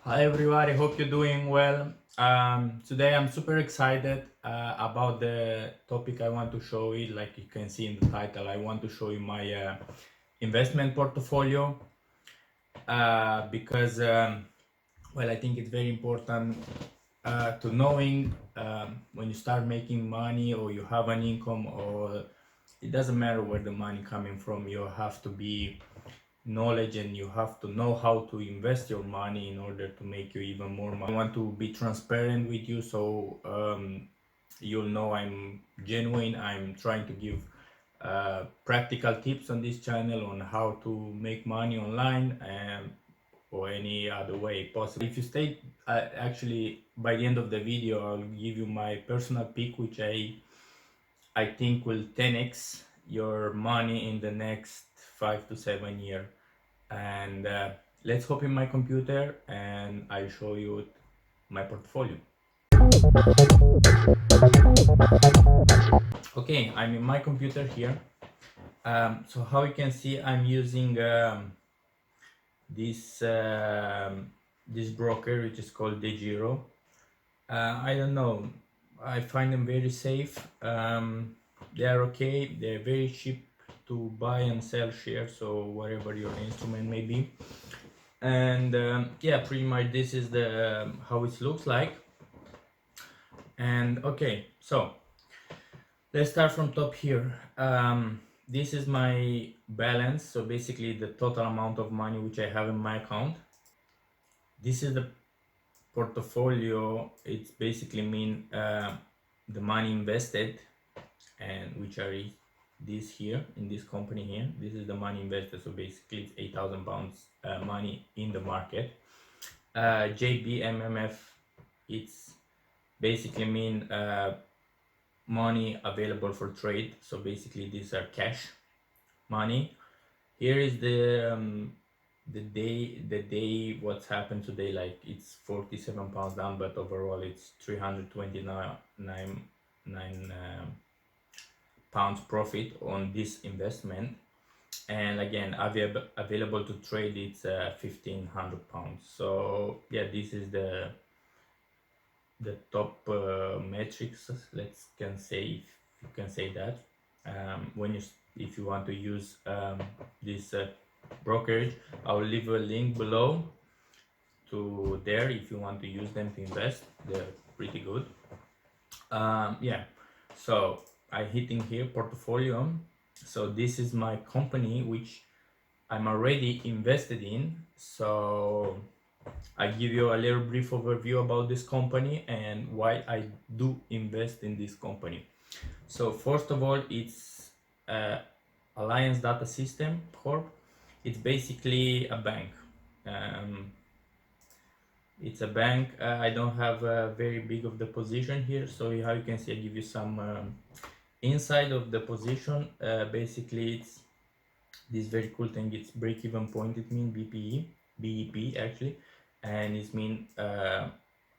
Hi everybody, hope you're doing well. Today I'm super excited about the topic I want to show you. Like you can see in the title, I want to show you my investment portfolio because, well, I think it's very important to knowing when you start making money or you have an income, or it doesn't matter where the money coming from. You have to be knowledge and you have to know how to invest your money in order to make you even more money. I want to be transparent with you, so you'll know I'm genuine. I'm trying to give practical tips on this channel on how to make money online and or any other way possible. If you stay, actually by the end of the video I'll give you my personal pick, which I think will 10x your money in the next 5 to 7 years. And let's hop in my computer and I show you my portfolio. Okay, I'm in my computer here. So how you can see, I'm using this this broker, which is called DeGiro. I don't know, I find them very safe. They are okay, they're very cheap to buy and sell shares, or whatever your instrument may be. And yeah, pretty much this is the how it looks like. And okay, so let's start from top here. This is my balance, so basically the total amount of money which I have in my account. This is the portfolio. It's basically mean the money invested, and which are this here in this company here. This is the money invested, so basically it's 8,000 pounds money in the market. JBMMF, it's basically mean money available for trade, so basically these are cash money. Here is the day what's happened today. Like it's 47 pounds down, but overall it's 329 pounds profit on this investment. And again, available to trade, it's 1,500 pounds. So yeah, this is the top metrics, let's can say, if you can say that. When you if you want to use this brokerage, I'll leave a link below to there if you want to use them to invest. They're pretty good. Yeah, so I hitting here portfolio. So this is my company which I'm already invested in. So I give you a little brief overview about this company and why I do invest in this company. So first of all, it's Alliance Data System Corp. It's basically a bank. It's a bank. I don't have a very big of the position here, so how you can see, I give you some inside of the position. Basically, it's this very cool thing. It's break-even point. It means BEP actually, and it means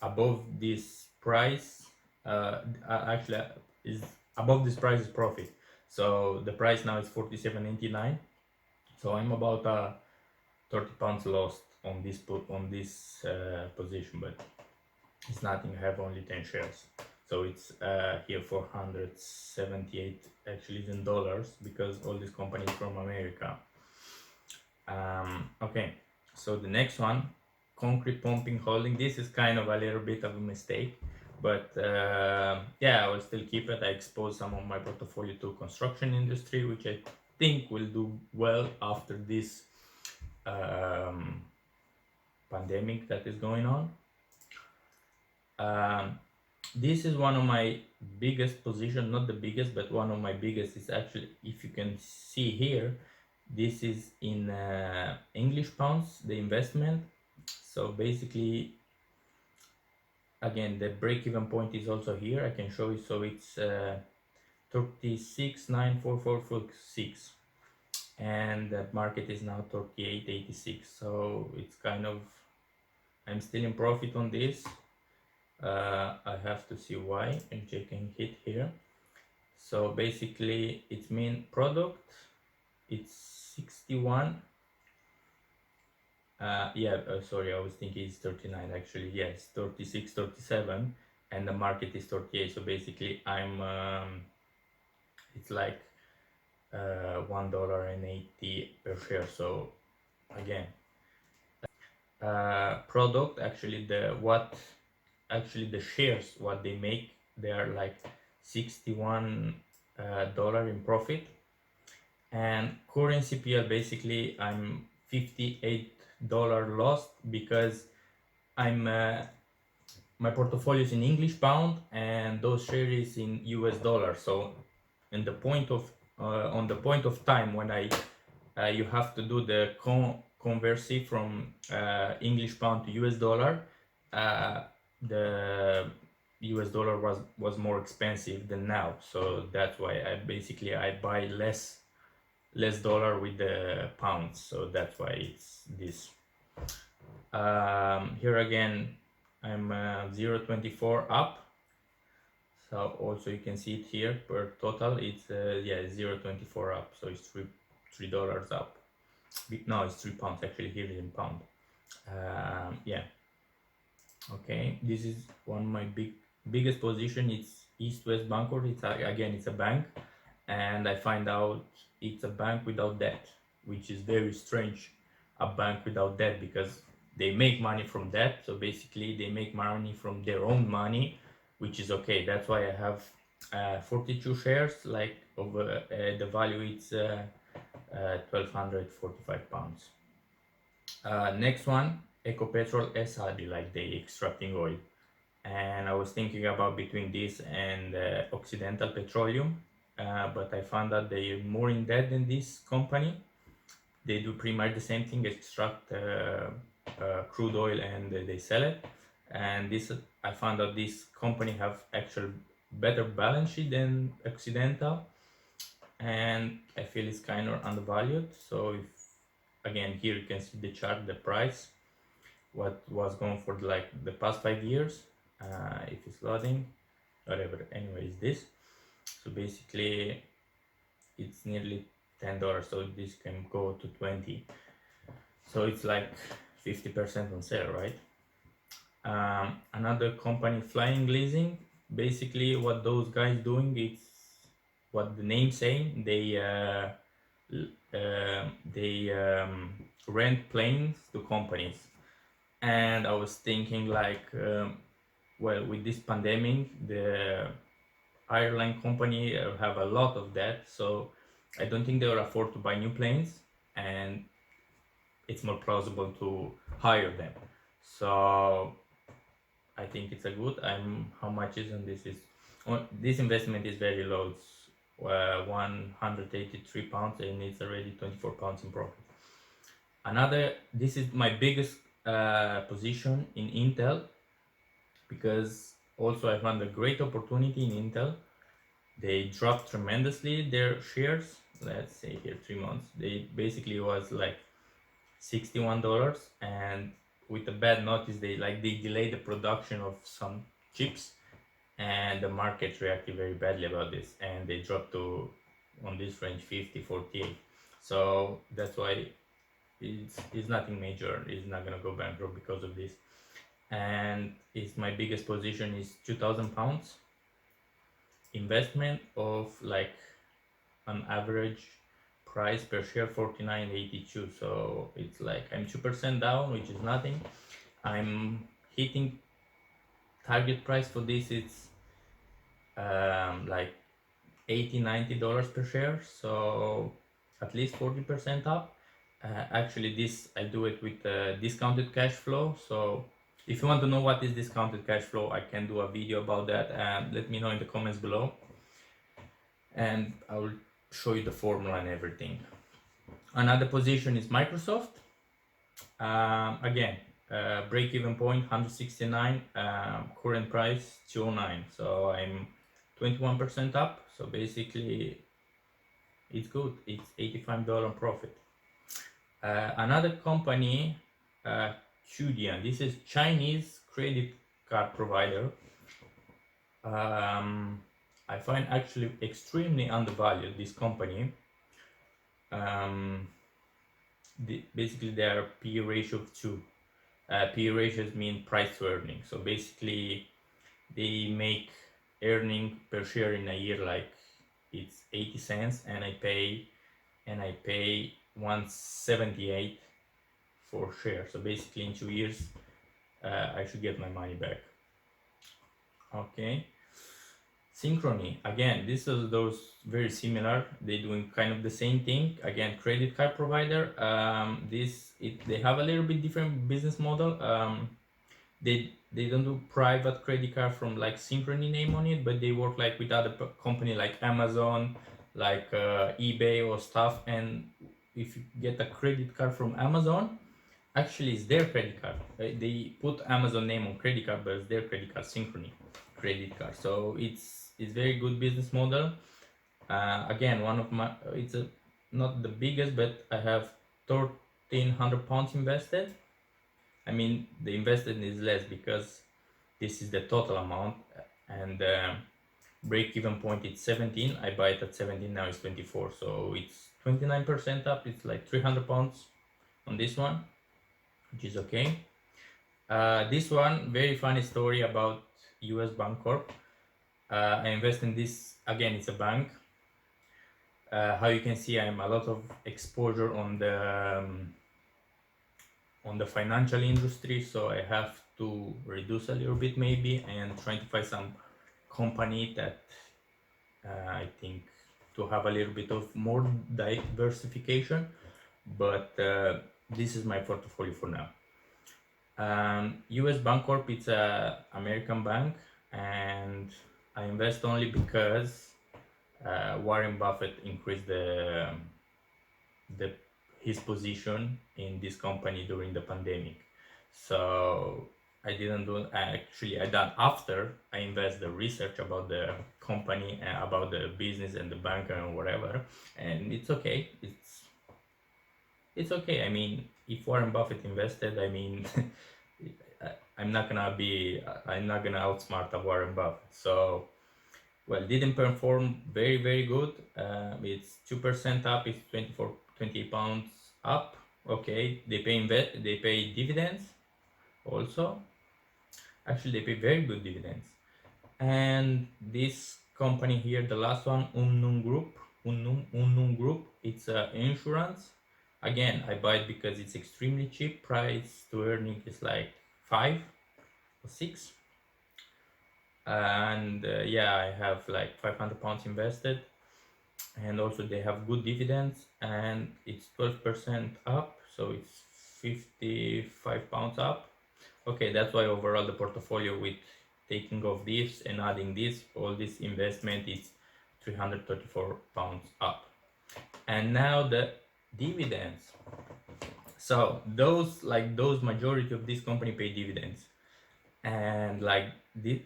above this price. Actually, is above this price is profit. So the price now is 47.99. So I'm about 30 pounds lost on this position, but it's nothing. I have only 10 shares. So it's here 478 actually in dollars, because all these companies from America. Okay, so the next one, Concrete Pumping Holding. This is kind of a little bit of a mistake, but yeah, I will still keep it. I expose some of my portfolio to construction industry, which I think will do well after this pandemic that is going on. This is one of my biggest position, not the biggest, but one of my biggest. Is actually, if you can see here, this is in English pounds, the investment. So basically, again, the break-even point is also here. I can show you. So it's 36,94446, and the market is now 38.86. So it's kind of, I'm still in profit on this. I have to see why, and I can hit here. So basically, its main product, it's 61. Sorry, I was thinking it's 39 actually. Yes, 36, 37, and the market is 38. So basically, it's like $1.80 per share. So again, product actually the shares what they make, they are like 61 dollar in profit. And currency PL, basically I'm $58 lost because I'm my portfolio is in English pound and those shares in US dollars. So in the point of on the point of time when you have to do the conversy from English pound to US dollar, uh, the US dollar was more expensive than now. So that's why I buy less dollar with the pounds. So that's why it's this. Here again, I'm 0.24 up. So also you can see it here per total. It's 0.24 up. So it's $3 up. No, it's £3 actually. Here is in pound. Yeah. Okay. This is one of my biggest position. It's East West Bancorp. It's a bank, and I find out it's a bank without debt, which is very strange. A bank without debt, because they make money from debt. So basically, they make money from their own money, which is okay. That's why I have 42 shares. Like over the value, it's £1,245. Next one, Ecopetrol SRD, like they extracting oil. And I was thinking about between this and Occidental Petroleum, but I found that they're more in debt than this company. They do pretty much the same thing, extract crude oil and they sell it. And this, I found that this company have actual better balance sheet than Occidental, and I feel it's kind of undervalued. So if, again, here you can see the chart, the price, what was going for like the past 5 years. If it's loading, whatever. Anyways, this. So basically, it's nearly $10. So this can go to 20. So it's like 50% on sale, right? Another company, Flying Leasing. Basically, what those guys doing, it's what the name saying. They rent planes to companies. And I was thinking like, well, with this pandemic, the airline company have a lot of debt, so I don't think they will afford to buy new planes, and it's more plausible to hire them. So I think it's a good. How much is on this? This investment is very low. It's £183, and it's already £24 in profit. This is my biggest position in Intel, because also I found a great opportunity in Intel. They dropped tremendously their shares. Let's say here 3 months. They basically was like $61, and with a bad notice, they delayed the production of some chips, and the market reacted very badly about this, and they dropped to on this range 50, 48. So that's why it's nothing major. It's not gonna go bankrupt because of this. And it's my biggest position is £2,000 investment of like an average price per share 49.82. So it's like I'm 2% down, which is nothing. I'm hitting target price for this. It's like $80-90 per share, so at least 40% up. Actually, this I do it with discounted cash flow. So if you want to know what is discounted cash flow, I can do a video about that, and let me know in the comments below, and I will show you the formula and everything. Another position is Microsoft. Again, break-even point 169, current price 209. So I'm 21% up. So basically, it's good. It's $85 profit. Another company, Qudian. This is Chinese credit card provider. I find actually extremely undervalued this company. basically they are P ratio of 2. P ratios mean price to earning. So basically they make earning per share in a year like it's 80 cents, and I pay 178 for share. So basically in 2 years I should get my money back. Okay. Synchrony, again, this is those very similar. They're doing kind of the same thing. Again, credit card provider. They have a little bit different business model. They don't do private credit card from like Synchrony name on it, but they work like with other company like Amazon, like eBay or stuff. And if you get a credit card from Amazon, actually it's their credit card. They put Amazon name on credit card, but it's their credit card, Synchrony credit card. So it's very good business model. Again, one of my not the biggest, but I have £1,300 invested. I mean, the invested is less because this is the total amount, and break even point is 17. I buy it at 17, now it's 24, so it's 29% up. It's like £300 on this one, which is okay. This one, very funny story about US Bank Corp. I invest in this, again, it's a bank. How you can see, I am a lot of exposure on the financial industry, so I have to reduce a little bit maybe and trying to find some company that I think to have a little bit of more diversification, but this is my portfolio for now. US Bancorp, it's a American bank, and I invest only because Warren Buffett increased his position in this company during the pandemic. So I didn't do, actually I done after I invest the research about the company, about the business and the banker and whatever, and it's okay. It's okay. I mean, if Warren Buffett invested, I mean, I'm not gonna outsmart a Warren Buffett. So, well, didn't perform very good. It's 2% up. It's 20 pounds up. Okay, they pay dividends also. Actually, they pay very good dividends. And this company here, the last one, Unum Group, it's insurance. Again, I buy it because it's extremely cheap. Price to earning is like 5 or 6. And yeah, I have like £500 invested, and also they have good dividends, and it's 12% up, so it's £55 up. Okay, that's why overall the portfolio, with taking off this and adding this, all this investment is £334 up. And now the dividends. So those majority of this company pay dividends, and like they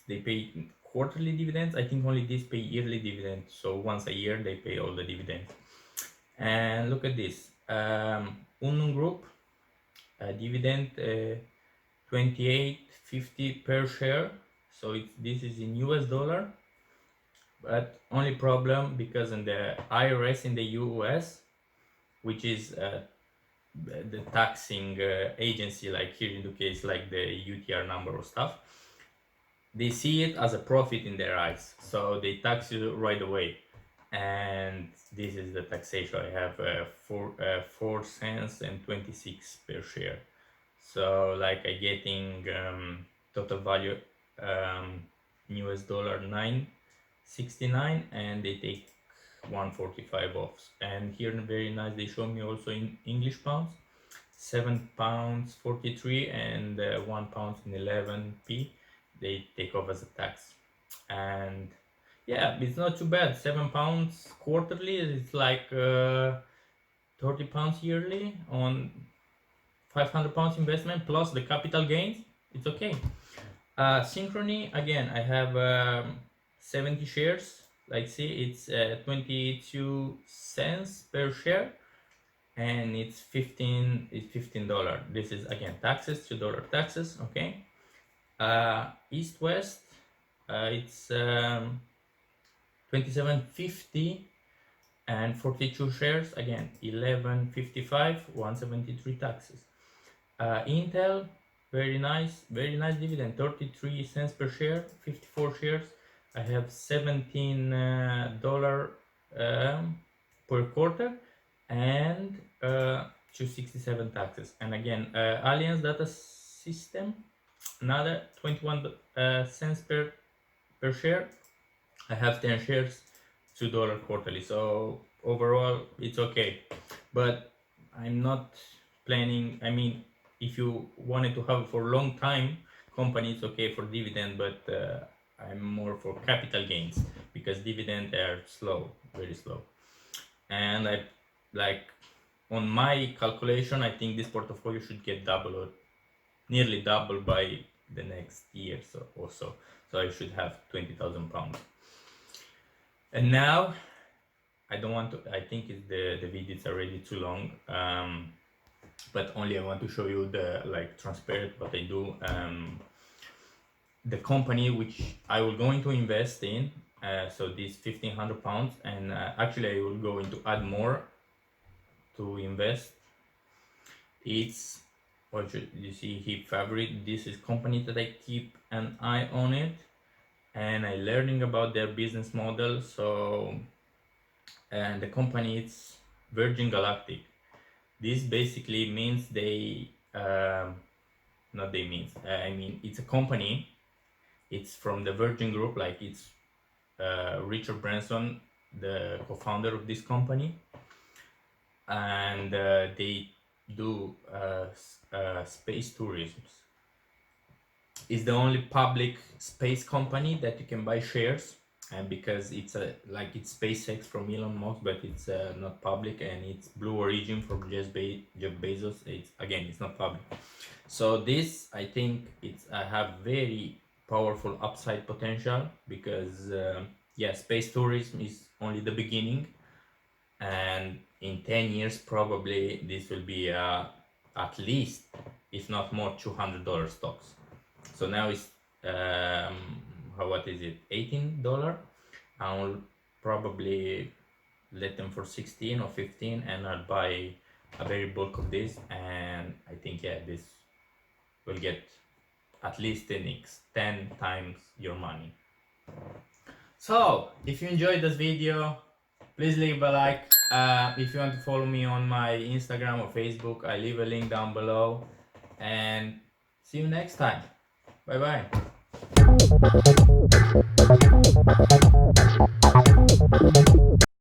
pay quarterly dividends. I think only this pay yearly dividends, so once a year they pay all the dividends. And look at this, Unum Group dividend 28.50 per share. So this is in US dollar, but only problem because in the IRS in the US, which is the taxing agency, like here in the case, like the UTR number or stuff, they see it as a profit in their eyes, so they tax you right away. And this is the taxation. I have 4 cents and 26 per share. So like I getting total value US dollar 9.69, and they take 145 off. And here very nice, they show me also in English pounds, £7.43 and £1.11 they take off as a tax. And yeah, it's not too bad. £7 quarterly, it's like £30 yearly on £500 investment plus the capital gains. It's okay. Synchrony, again, I have 70 shares. Like, see, it's 22 cents per share, and it's $15. This is again taxes, $2 taxes. Okay. East West, it's 27.50, and 42 shares, again 11.55, 173 taxes. Intel, very nice dividend, 33 cents per share, 54 shares. I have $17 per quarter, and 267 taxes. And again, Alliance Data System, another 21 cents per share. I have 10 shares, $2 quarterly. So overall, it's okay. But I'm not planning. I mean, if you wanted to have for a long time company, it's okay for dividend, but I'm more for capital gains, because dividend are slow, very slow. And I like, on my calculation, I think this portfolio should get double or nearly double by the next year or so. So I should have 20,000 pounds. And now I don't want to, I think the video is already too long, but only I want to show you the transparent what I do. The company which I will going to invest in, so this 1,500 pounds, and actually I will going to add more to invest. It's what you see here, favorite. This is company that I keep an eye on it, and I learning about their business model. So, and the company, it's Virgin Galactic. This basically means they not they means I mean, it's a company. It's from the Virgin Group, like it's Richard Branson, the co-founder of this company, and they do space tourism. It's the only public space company that you can buy shares, and because it's it's SpaceX from Elon Musk, but it's not public, and it's Blue Origin from Jeff Bezos. It's not public. So this, I think, I have very powerful upside potential, because space tourism is only the beginning, and in 10 years probably this will be at least, if not more, $200 stocks. So now it's what is it, $18? I will probably let them for 16 or 15, and I'll buy a very bulk of this, and I think this will get at least 10 times your money. So if you enjoyed this video, please leave a like. If you want to follow me on my Instagram or Facebook, I leave a link down below, and see you next time. Bye bye.